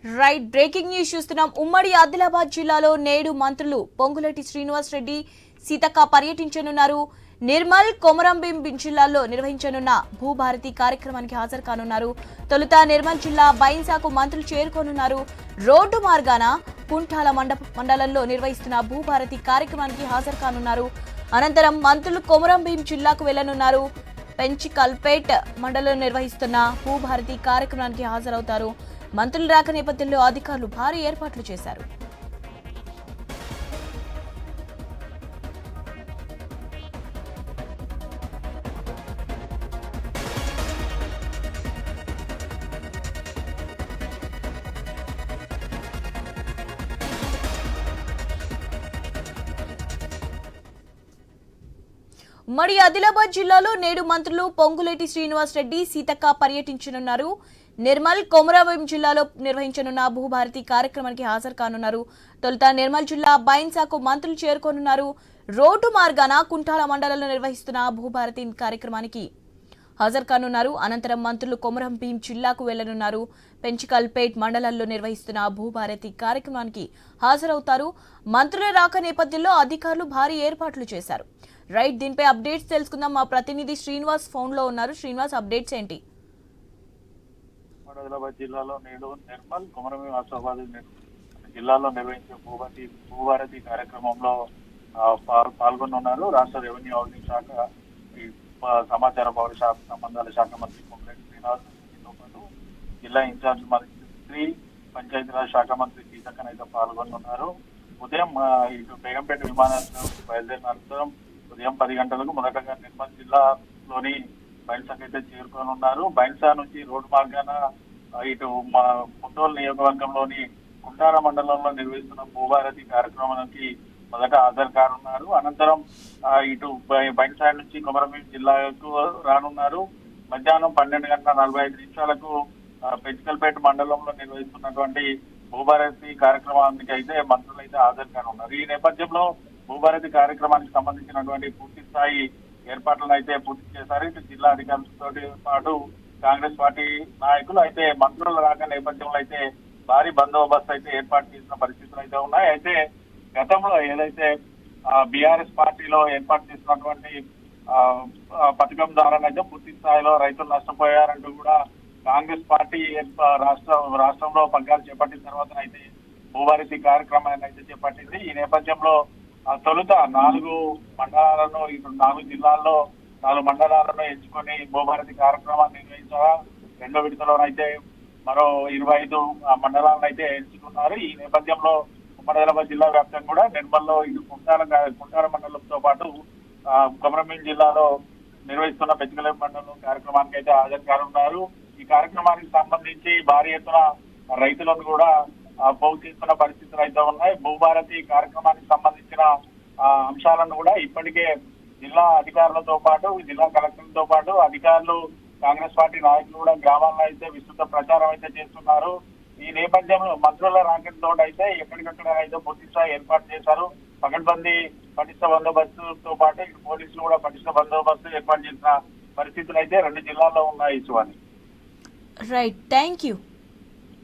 Right breaking news చూస్తున్నాం. ఉమ్మడి ఆదిలాబాద్ జిల్లాలో నేడు మంత్రులు పొంగులేటి శ్రీనివాస్ రెడ్డి, సీతక్క పర్యటించనున్నారు. నిర్మల్, కొమరంభీం జిల్లాల్లో నిర్వహించనున్న భూభారతి కార్యక్రమానికి హాజరు కానున్నారు. తొలుత నిర్మల్ జిల్లా బైన్సాకు మంత్రులు చేరుకోనున్నారు. రోడ్డు మార్గాన కుంఠాల మండలంలో నిర్వహిస్తున్న భూభారతి కార్యక్రమానికి హాజరు కానున్నారు. అనంతరం మంత్రులు కొమరంభీం జిల్లాకు వెళ్లనున్నారు. పెంచికల్పేట్ మండలంలో నిర్వహిస్తున్న భూభారతి కార్యక్రమానికి హాజరవుతారు. మంత్రుల రాక నేపథ్యంలో అధికారులు భారీ ఏర్పాట్లు చేశారు. ఉమ్మడి ఆదిలాబాద్ జిల్లాలో నేడు మంత్రులు పొంగులేటి శ్రీనివాస్ రెడ్డి, సీతక్క పర్యటించనున్నారు. నిర్మల్, కొమరంభీం జిల్లాలో నిర్వహించనున్న భూభారతి కార్యక్రమానికి హాజరు కానున్నారు. తొలుత నిర్మల్ జిల్లా బైన్సాకు మంత్రులు చేరుకోనున్నారు. రోడ్డు మార్గాన కుంఠాల మండలంలో నిర్వహిస్తున్న భూభారతి కార్యక్రమానికి హాజరు కానున్నారు. అనంతరం మంత్రులు కొమరంభీం జిల్లాకు వెళ్లనున్నారు. పెంచికల్పేట్ మండలంలో నిర్వహిస్తున్న భూభారతి కార్యక్రమానికి హాజరవుతారు. మంత్రుల రాక నేపథ్యంలో అధికారులు భారీ ఏర్పాట్లు చేశారు. రైట్, దీనిపై అప్డేట్స్ తెలుసుకుందాం. మా ప్రతినిధి శ్రీనివాస్ ఫోన్ లో ఉన్నారు. శ్రీనివాస్, అప్డేట్స్ ఏంటి? ఆదిలాబాద్ జిల్లాలో నేడు నిర్మల్, కొమరంభీం, ఆసిఫాబాద్ జిల్లాలో నిర్వహించే భూభారతి కార్యక్రమంలో పాల్గొనున్నారు. రాష్ట్ర రెవెన్యూ హౌసింగ్ శాఖ, సమాచార పౌర శాఖ సంబంధాల శాఖ మంత్రి పొంగులేటి శ్రీనివాస్ రెడ్డితో పాటు జిల్లా ఇన్ఛార్జ్ మంత్రి, పంచాయతీరాజ్ శాఖ మంత్రి సీతక్కనైతే పాల్గొనున్నారు. ఉదయం ఇటు బేగంపేట విమానాశ్రయం బయలుదేరిన అనంతరం ఉదయం 10 గంటలకు మొదటగా నిర్మల్ జిల్లాలోని బైన్సాకు అయితే చేరుకోనున్నారు. బైన్సా నుంచి రోడ్డు మార్గాన ఇటు ముట్టోల్ నియోజకవర్గంలోని కుంటార మండలంలో నిర్వహిస్తున్న భూభారతి కార్యక్రమానికి మొదట హాజరు కానున్నారు. అనంతరం ఇటు బైన్సా నుంచి కొమరంభీం జిల్లాకు రానున్నారు. మధ్యాహ్నం 12:45 పెంచికల్పేట మండలంలో నిర్వహిస్తున్నటువంటి భూభారతి కార్యక్రమానికి అయితే మంత్రులు అయితే హాజరు కానున్నారు. ఈ నేపథ్యంలో భూభారతి కార్యక్రమానికి సంబంధించినటువంటి పూర్తి స్థాయి ఏర్పాట్లను అయితే పూర్తి చేశారు. ఇటు జిల్లా అధికారులతో పాటు కాంగ్రెస్ పార్టీ నాయకులు అయితే మంత్రుల రాక నేపథ్యంలో అయితే భారీ బందోబస్తు అయితే ఏర్పాటు చేసిన పరిస్థితులు అయితే ఉన్నాయి. అయితే గతంలో ఏదైతే బీఆర్ఎస్ పార్టీలో ఏర్పాటు చేసినటువంటి పథకం ద్వారా అయితే పూర్తి స్థాయిలో రైతులు నష్టపోయారంటూ కూడా కాంగ్రెస్ పార్టీ రాష్ట్రంలో పగ్గాలు చేపట్టిన తర్వాత అయితే భూభారతి కార్యక్రమాన్ని అయితే చేపట్టింది. ఈ నేపథ్యంలో తొలుత 4 మండలాలను, ఇప్పుడు 4 జిల్లాల్లో 4 మండలాలను ఎంచుకొని భూభారతి కార్యక్రమాన్ని నిర్వహించగా రెండో విడతలోనైతే మరో 25 మండలాలను అయితే ఎంచుకున్నారు. ఈ నేపథ్యంలో ఉమ్మడి ఆదిలాబాద్ జిల్లా వ్యాప్తంగా కూడా నిర్మల్లో ఇటు కుంటార మండలంతో పాటు కొమరంభీం జిల్లాలో నిర్వహిస్తున్న పెంచికల్పేట్ మండలం కార్యక్రమానికి అయితే హాజరు కానున్నారు. ఈ కార్యక్రమానికి సంబంధించి భారీ ఎత్తున రైతులను కూడా పోగు చేస్తున్న పరిస్థితులు అయితే ఉన్నాయి. భూభారతి కార్యక్రమానికి సంబంధించిన అంశాలను కూడా ఇప్పటికే జిల్లా అధికారులతో పాటు, జిల్లా కలెక్టర్లతో పాటు అధికారులు, కాంగ్రెస్ పార్టీ నాయకులు కూడా గ్రామాల్లో అయితే విస్తృత ప్రచారం అయితే చేస్తున్నారు. ఈ నేపథ్యంలో మంత్రుల రాకెట్ తోటి అయితే ఎక్కడికక్కడ అయితే పూర్తి స్థాయి ఏర్పాటు చేశారు. పకడ్బందీ పటిష్ట బందోబస్తుతో పాటు ఇటు పోలీసులు కూడా పటిష్ట బందోబస్తు ఏర్పాటు చేసిన పరిస్థితులు అయితే 2 జిల్లాల్లో ఉన్నాయి. Right, thank you.